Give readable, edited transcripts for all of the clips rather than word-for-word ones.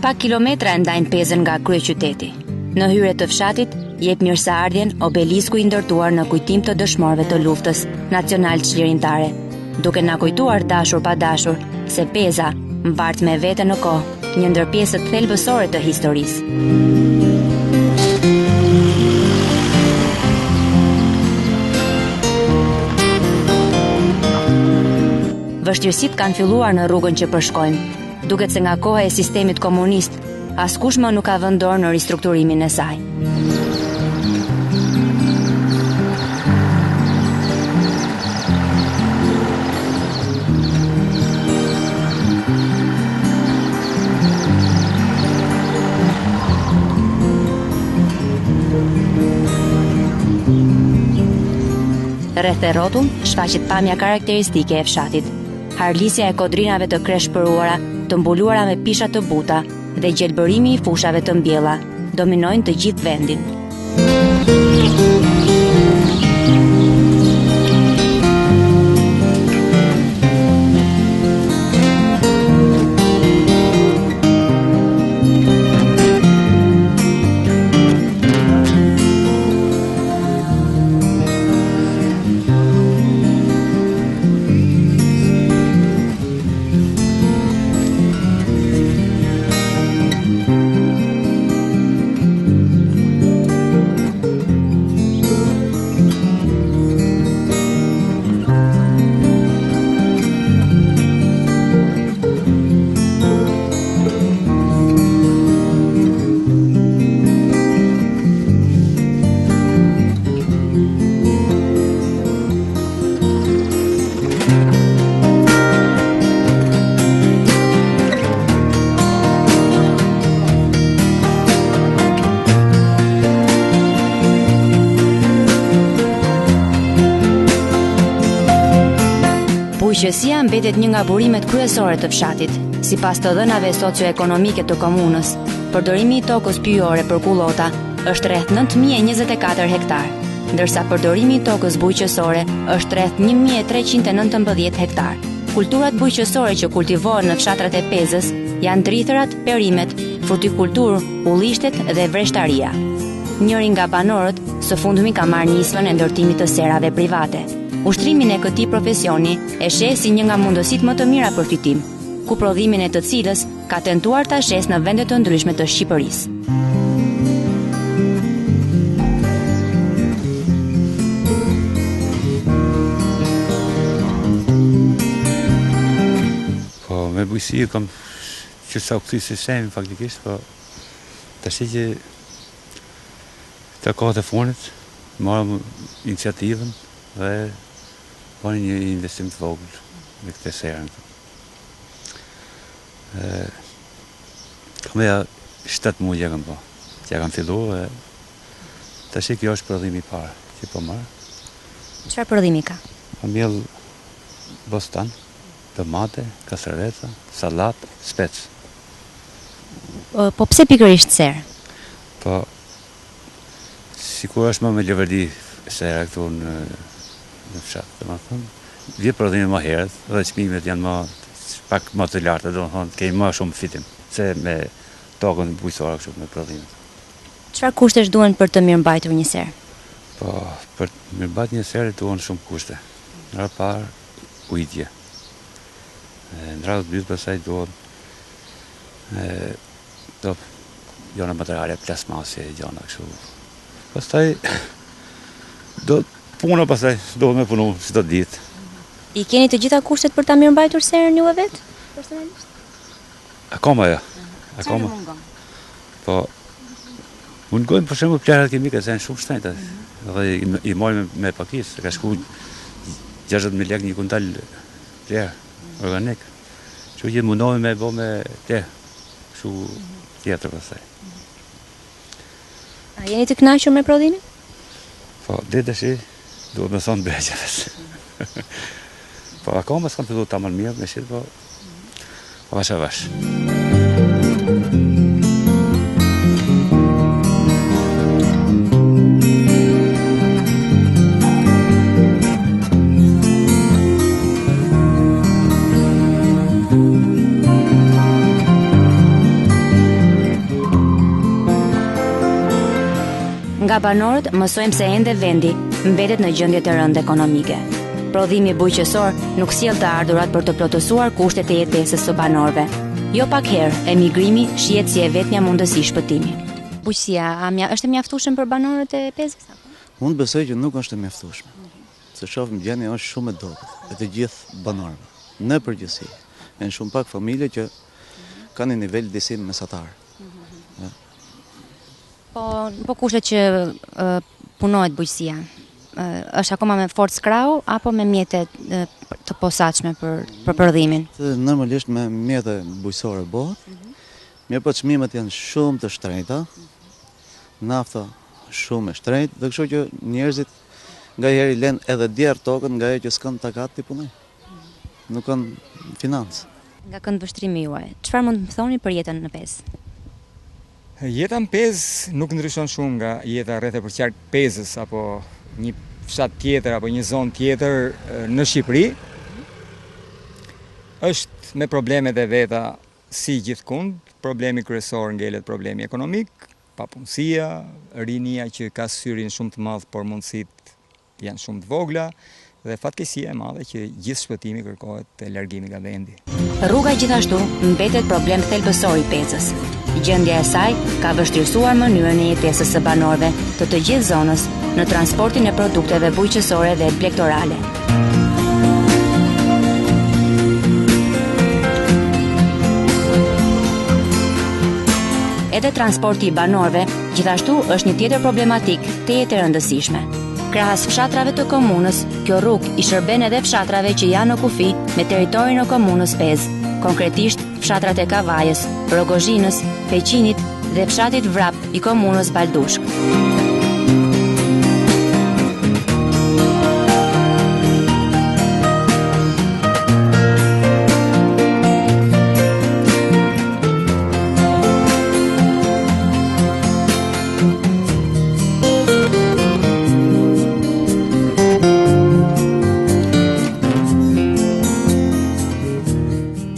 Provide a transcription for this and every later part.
pak kilometra e ndajnë Pezën nga kryeqyteti. Në hyrje të fshatit jep mirëseardhjen obelisku i ndërtuar në kujtim të dëshmorëve të luftës nacional çlirimtare, duke na kujtuar dashur pa dashur se Peza mbart me vete në kohë një ndër pjesët thelbësore të historisë. Vështirësitë kanë filluar në rrugën që përshkojmë. Duket se nga koha e sistemit komunist, askush më nuk ka vënë dorë në ristrukturimin e saj. Rreth e rrotull shfaqet pamja karakteristike e fshatit. Harlisja e kodrinave të kreshpëruara, të mbuluara me pisha të buta dhe gjelbërimi i fushave të mbjella dominojnë të gjithë vendin. Bujqësia mbetet një nga burimet kryesore të fshatit. Sipas të dhënave socioekonomike të komunës, përdorimi i tokës pyjore për kullota është rreth 9024 hektar, ndërsa përdorimi i tokës bujqësore është rreth 1319 hektar. Kulturat bujqësore që kultivohen në fshatrat e Pezës janë drithërat, perimet, frutikulturë, ullishtet dhe vreshtaria. Njëri nga banorët së fundmi ka marrë nismën e ndërtimit të serave private. Ushtrimin e këtij profesioni e sheh si një nga mundësitë më të mira për fitim, ku prodhimin e të cilës ka tentuar ta shes në vende të ndryshme të Shqipërisë. Po, me bujësi kam që sa u kthye si semi faktikisht, po tash që të kohët e fundit marrëm iniciativën dhe bani një investim të vogël me këtë serën. Kam ja 7 muaj që kam po. Që kam filluar tash kjo është prodhimi i parë që po marr. Çfarë prodhimi ka? Miell bostan, tomate, kasereta, sallatë, spec. Po pse pikërisht serë? Po sikur është më me lëvërdi sera këtu në fshat, domethënë, vjen prodhimi më herët dhe çmimet janë pak më të larta, domethënë, kemi më shumë fitim se me tokën bujqësore kështu me prodhimin. Çfarë kushtesh duhen për të mirëmbajtur një serë? Po, për të mirëmbajtur një serë duhen shumë kushte. Në radhë parë, ujitje. Në radhë dytë pastaj duhen jona materiale plasmase, gjona kështu. Pastaj puna pastaj do me punu çdo ditë. I keni të gjitha kushtet për ta mirëmbajtur serën juve vetë? Personalisht? Akoma jo. Akoma. Po mungojmë për shembull plarat kimike se janë shumë shtrenjta. Dhe i marrim me pakisë, ka shku 60.000 lekë një kuntal plar organik. Kështu që mundohemi me bë me kështu tjetër pastaj. A jeni të kënaqur me prodhimin? Po, dhe tash duhet me thonë breqeves. Po, akoma s'kam filluar ta marr mirë me shit, po avash avash. nga banorët, mësojmë se ende vendi mbetet në gjendje të rëndë ekonomike. Prodhimi bujqësor nuk sjell të ardhurat për të plotësuar kushtet e jetesës së banorëve. Jo pak herë, emigrimi shihet si e vetmja mundësi shpëtimi. Bujqësia është e mjaftueshme për banorët e Pezës? Unë besoj që nuk është e mjaftueshme. Se shohim gjendja është shumë e dobët e të gjithë banorëve. Në përgjithësi, në shumë pak familje që kanë një nivel disim mesatar. Po kushtet që punohet bujqësia, është akoma me forcë krau apo me mjete të posaçme për prodhimin? Normalisht me mjete bujqësore bëhet. Mirë po çmimet janë shumë të shtrenjta, nafta shumë e shtrenjtë, dhe kështu që njerëzit ngaherë i lënë edhe djerë tokën nga ajo që s'kan takat të punojnë. Nuk kanë financë. Nga këndvështrimi juaj, çfarë mund të më thoni për jetën në Pezë? Jeta në Pezë nuk ndryshon shumë nga jeta rreth e përqark Pezës apo një fshat tjetër apo një zonë tjetër në Shqipëri. Është me problemet e veta si gjithkund. Problemi kryesor ngelet problemi ekonomik, papunësia, rinia që ka syrin shumë të madh por mundësitë janë shumë të vogla, dhe fatkeqësia e madhe që gjithë shpëtimi kërkohet te largimi nga vendi. Rruga gjithashtu mbetet problem thelbësor i Pezës. Gjendja e saj ka vështirësuar mënyrën e jetesës së banorëve të gjithë zonës në transportin e produkteve bujqësore dhe plektorale. Edhe transporti i banorëve gjithashtu është një tjetër problematik të jetë e rëndësishme. Krahas fshatrave të komunës, kjo rrugë i shërben edhe fshatrave që janë në kufi me territorin e komunës Pezë, konkretisht fshatrat e Kavajës, Rogozhinës, Peqinit dhe fshatit Vrap i komunës Baldushk.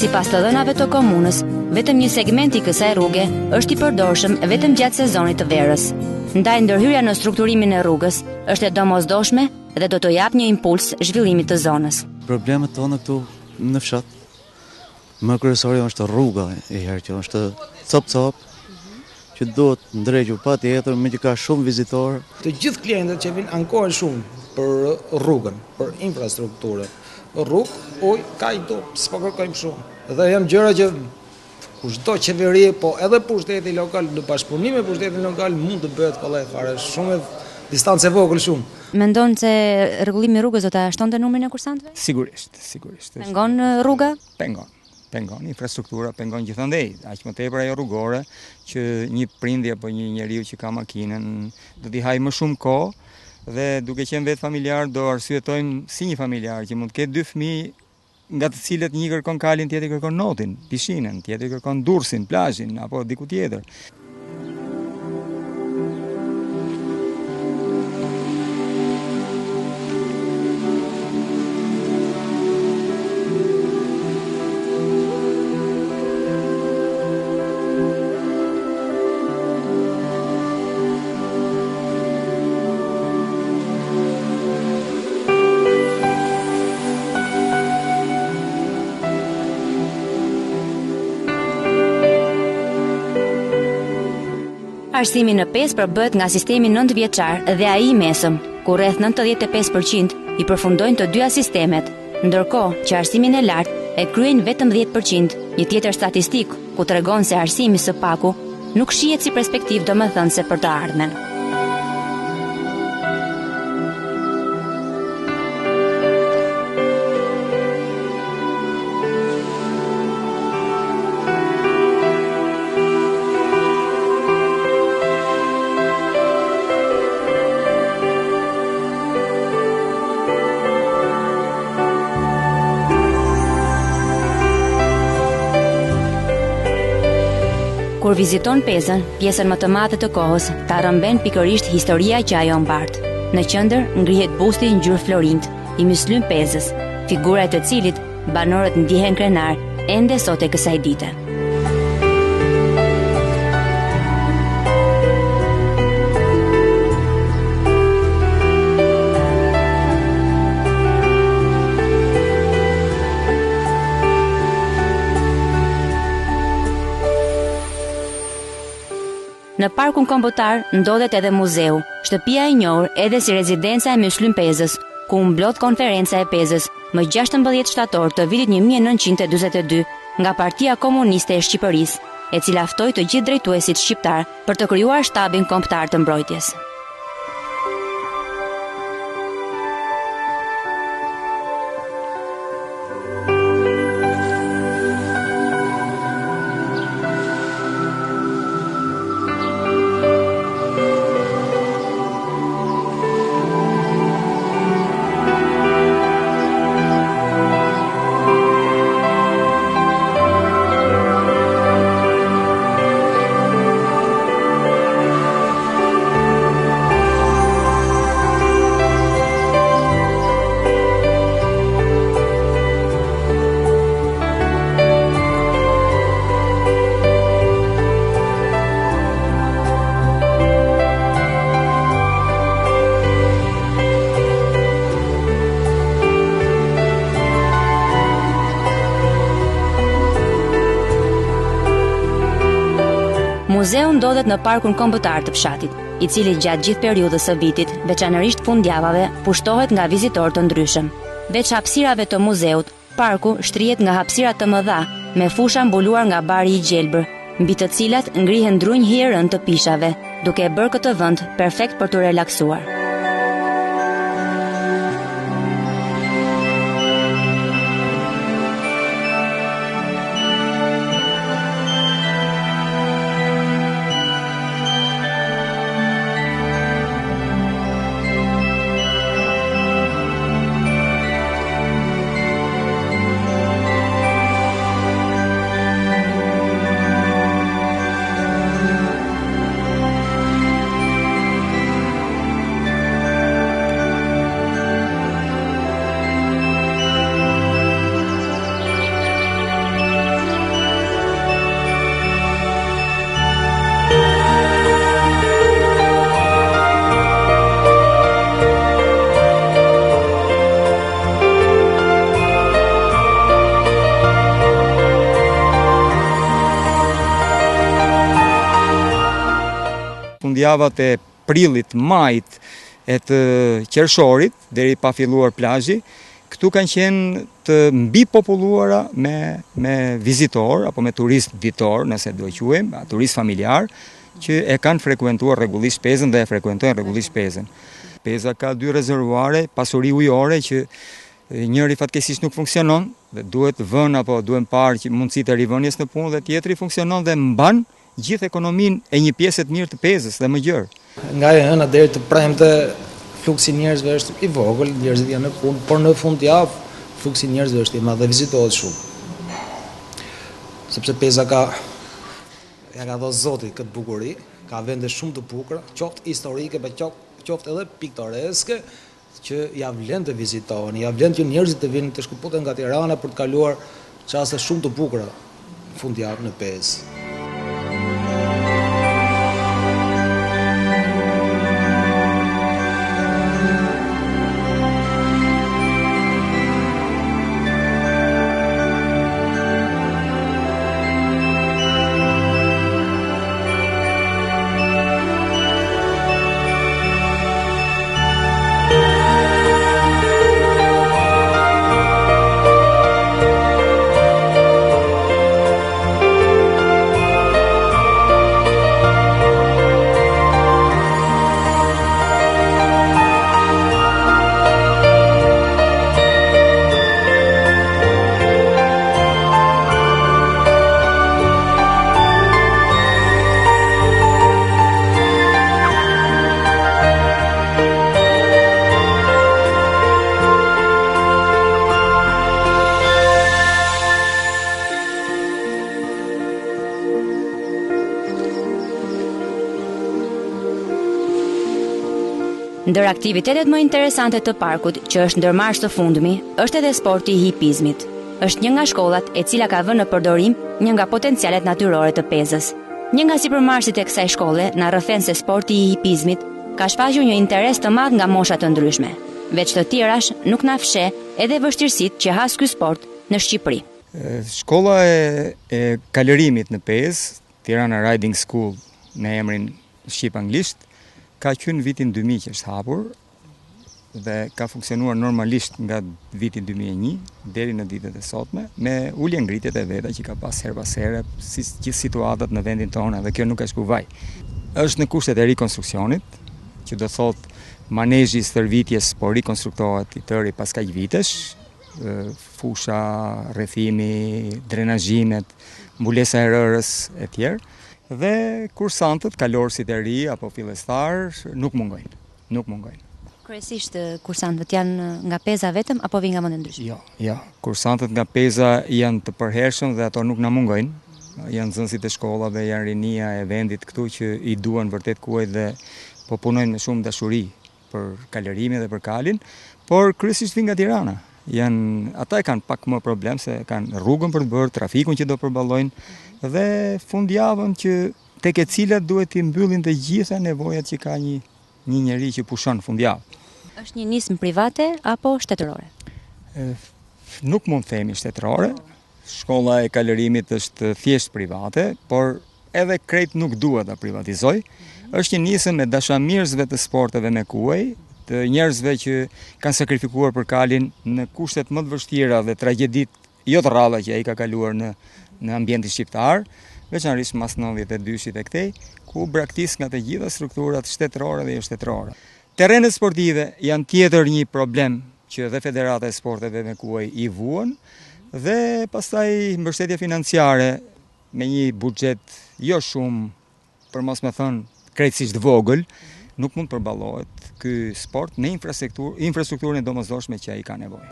Sipas të dhënave të komunës, vetëm një segment i kësaj rruge është i përdorshëm vetëm gjatë sezonit të verës. Ndaj ndërhyrja në strukturimin e rrugës është e domosdoshme dhe do të jap një impuls zhvillimit të zonës. Problemet tona këtu në fshat, më kryesore është rruga e herë që është cop-cop, që duhet ndrequr patjetër, me që ka shumë vizitorë. Të gjithë klientët që vinë ankohen shumë për rrugën, për infrastrukturën. Rrugë, kaj do, s'po kërkojmë shumë. Dhe janë gjëra që kushdo qeveri, po edhe pushteti lokal, në bashkëpunim me pushtetin lokal mund të bëhet kollaj fare, shumë distancë e vogël shumë. Mendon se rregullimi i rrugës do ta shtonte numrin e kursantëve? Sigurisht. Pengon rruga? Pengon, infrastruktura pengon gjithandej. Aq më tepër ajo rrugore që një prindje apo një njeriu që ka makinën do t'i haj më shumë kohë, dhe duke qenë vetë familjar do arsyetojmë si një familjar që mund të ketë 2 fëmijë, nga të cilët një kërkon kalin, tjetri kërkon notin, pishinën, tjetri kërkon dursin, plazhin apo diku tjetër. Arsimi në Pezë përbëhet nga sistemi 9 vjeçar dhe ai i mesëm, ku rreth 95% i përfundojnë të dyja sistemet, ndërkohë që arsimin e lartë e kryejnë vetëm 10%. Një tjetër statistik ku tregon se arsimi së paku nuk shihet si perspektivë domethënëse për të ardhmen. Kur viziton Pezën, pjesën më të madhe të kohës ta rrëmben pikërisht historia që ajo mbart. Në qendër ngrihet busti i ngjyrë florint i Myslim Pezës, figura e të cilit banorët ndihen krenar ende sot e kësaj dite. Në parkun kombëtar ndodhet edhe muzeu, shtëpia e njohur edhe si rezidenca e Myslim Pezës, ku u mblodh konferenca e Pezës më 16 shtator të vitit 1942 nga Partia Komuniste e Shqipërisë, e cila ftoi të gjithë drejtuesit shqiptar për të krijuar shtabin kombëtar të mbrojtjes. Muzeu ndodhet në parkun kombëtar të fshatit, i cili gjatë gjithë periudhës së vitit, veçanërisht fundjavave, pushtohet nga vizitorë të ndryshëm. Veç hapësirave të muzeut, parku shtrihet nga hapësira të mëdha, me fusha mbuluar nga bari i gjelbër, mbi të cilat ngrihen drunj hierën të pishave, duke bërë këtë vend perfekt për të relaksuar. Fundjavat e prillit, majit e të qershorit, deri pa filluar plazhi, këtu kanë qenë të mbi populluara me vizitor apo me turist ditor, nëse do e quajmë, turist familjar, që e kanë frekuentuar rregullisht Pezën dhe e frekuentojnë rregullisht Pezën. Peza ka 2 rezervuare pasuri ujore që njëri fatkesisht nuk funksionon dhe duhet vënë apo duhen parë që mundësitë e rivënies në punë, dhe tjetri funksionon dhe mban gjithë ekonominë e një pjesë të mirë të Pezës dhe më gjerë. Nga e hëna deri të premte fluksi njerëzve është i vogël, njerëzit janë në punë, por në fundjavë fluksi njerëzve është i madh dhe vizitohet shumë. Sepse Peza ja ka dhënë Zoti këtë bukuri, ka vende shumë të bukura, qoftë historike, qoftë edhe piktoreske, që ja vlen të vizitohen, ja vlen që njerëzit të vinë të shkëputen nga Tirana për të kaluar çaste shumë të bukura fundjavë në Pezë. Ndër aktivitetet më interesante të parkut, që është ndërmarrës së fundmi, është edhe sporti i hipizmit. Është një nga shkollat e cila ka vënë në përdorim një nga potencialet natyrore të Pezës. Një nga sipërmarrësit e kësaj shkolle na rrëfen se sporti i hipizmit ka shfaqur një interes të madh nga mosha të ndryshme. Veç të tjerash nuk na fsheh edhe vështirësitë që has ky sport në Shqipëri. Shkolla e kalërimit në Pezë, Tirana Riding School, me emrin shqip-anglisht, ka qenë vitin 2000 që është hapur dhe ka funksionuar normalisht nga viti 2001 deri në ditët e sotme, me ulje ngritjet e veta që ka pas her pas here, si gjithë situatat në vendin tonë, dhe kjo nuk është kuvaj. Është në kushtet e rikonstruksionit, që do thot manezhi i stërvitjes po rikonstruktohet i tëri pas kaq vitesh, fusha, rrethimi, drenazhimet, mbulesa e rërës e tjerë, dhe kursantët, kalorësit e ri apo fillestar nuk mungojnë. Kryesisht kursantët janë nga Peza vetëm apo vi nga vende ndryshme? Jo, kursantët nga Peza janë të përhershëm dhe ato nuk na mungojnë. Janë nxënësit e shkollave, janë rinia e vendit këtu që i duan vërtet kuaj dhe po punojnë me shumë dashuri për kalorimin dhe për kalin, por kryesisht vi nga Tirana. Ata e kanë pak më problem se kanë rrugën për të bërë, trafikun që do përballojnë dhe fundjavën që tek e cilat duhet i mbyllin të gjitha nevojat që ka një njeri që pushon fundjavë. Është një nismë private apo shtetërore? Nuk mund të themi shtetërore. Shkolla e kalorimit është thjesht private, por edhe krejt nuk duhet ta privatizoj. Është një nisëm me dashamirësve të sporteve me kuaj, të njerëzve që kanë sakrifikuar për kalin në kushtet më të vështira dhe tragjedit jo të rralla që ai ka kaluar në ambientin shqiptar, veçanërisht mas 92-shit e këtej, ku braktis nga të gjitha strukturat shtetërore dhe jo shtetërore. Terrenet sportive janë tjetër një problem që dhe Federata e Sporteve me kuaj i vuan, dhe pastaj mbështetja financiare me një buxhet jo shumë, për mos me thënë krejtësisht vogël, nuk mund përballohet ky sport në infrastrukturën e domosdoshme që ai ka nevojë.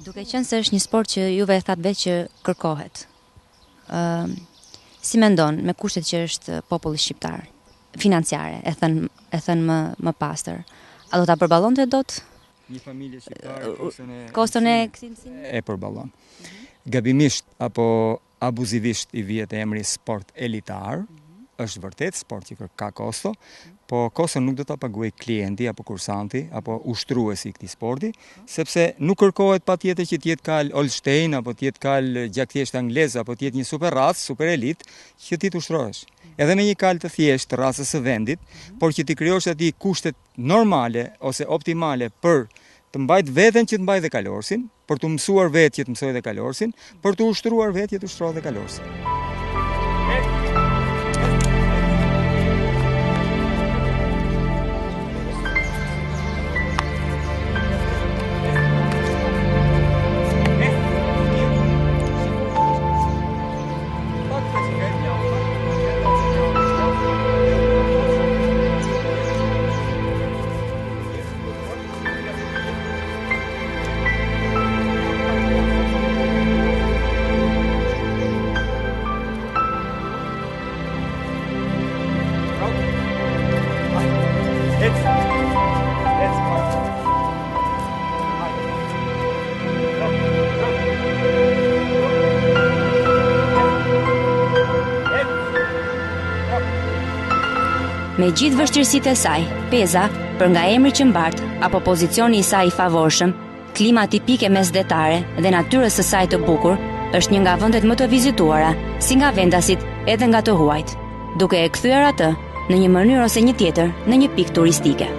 Duke qenë se është një sport që juve e thatë vetë që kërkohet, si mendon me kushtet që është populli shqiptar, financiare, e thënë më pastër, a do ta përballonte dot? Një familje shqiptare kostën e këtij e përballon. Gabimisht apo abuzivisht i vihet emri sport elitar, është vërtet sport që ka kosto, po kostën nuk do ta paguaj klienti apo kursanti apo ushtruesi i këtij sporti, sepse nuk kërkohet patjetër që të jetë kal Holstein apo të jetë kal gjakthjesht anglez apo të jetë një super racë, super elit që ti të ushtrohesh. Edhe me një kal të thjeshtë të racës së vendit, por që ti krijosh aty kushtet normale ose optimale për të mbajt veten që të mbajë dhe kalorësin, për të mësuar vetë që të mësojë dhe kalorësin, për të ushtruar vetë që të ushtrohet dhe kalorësin. Me gjithë vështirësitë e saj, Peza, për nga emri që mbart apo pozicioni i saj i favorshëm, klima tipike mesdhetare dhe natyrës së saj të bukur, është një nga vendet më të vizituara, si nga vendasit edhe nga të huajt, duke e kthyer atë në një mënyrë ose një tjetër në një pikë turistike.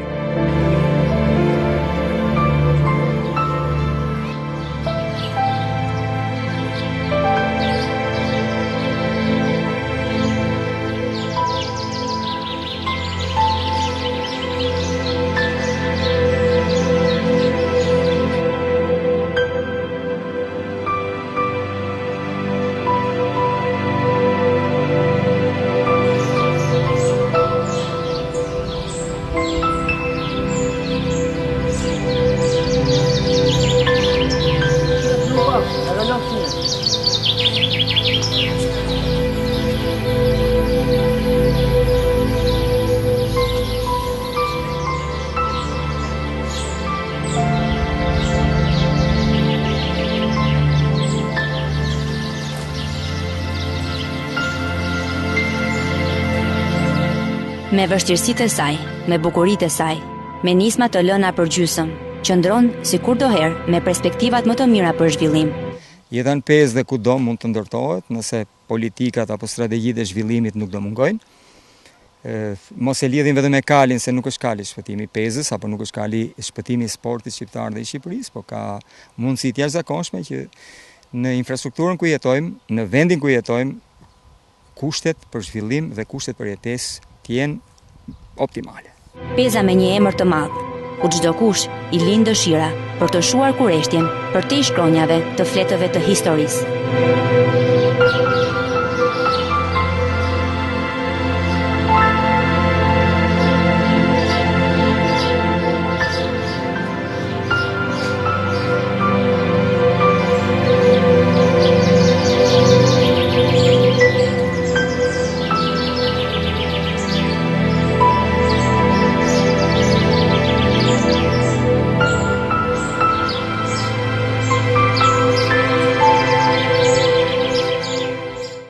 Me vështirësitë e saj, me bukuritë e saj, me nisma të lëna për gjysëm, qëndron si kurdoherë me perspektivat më të mira për zhvillim. Jeta në pezë dhe kudo mund të ndërtohet nëse politikat apo strategjitë e zhvillimit nuk do mungojnë. Mos e lidhin vetëm me kalin, se nuk është kali shpëtimi i pezës, apo nuk është kali shpëtimi i sportit shqiptar dhe i Shqipërisë, po ka mundësi të jashtëzakonshme që në infrastrukturën ku jetojmë, në vendin ku jetojmë, kushtet për zhvillim dhe kushtet për jetesë të jenë optimale. Peza me një emër të madh, ku çdo kush i lind dëshira për të shuar kureshtjen për te shkronjave të fletëve të historisë.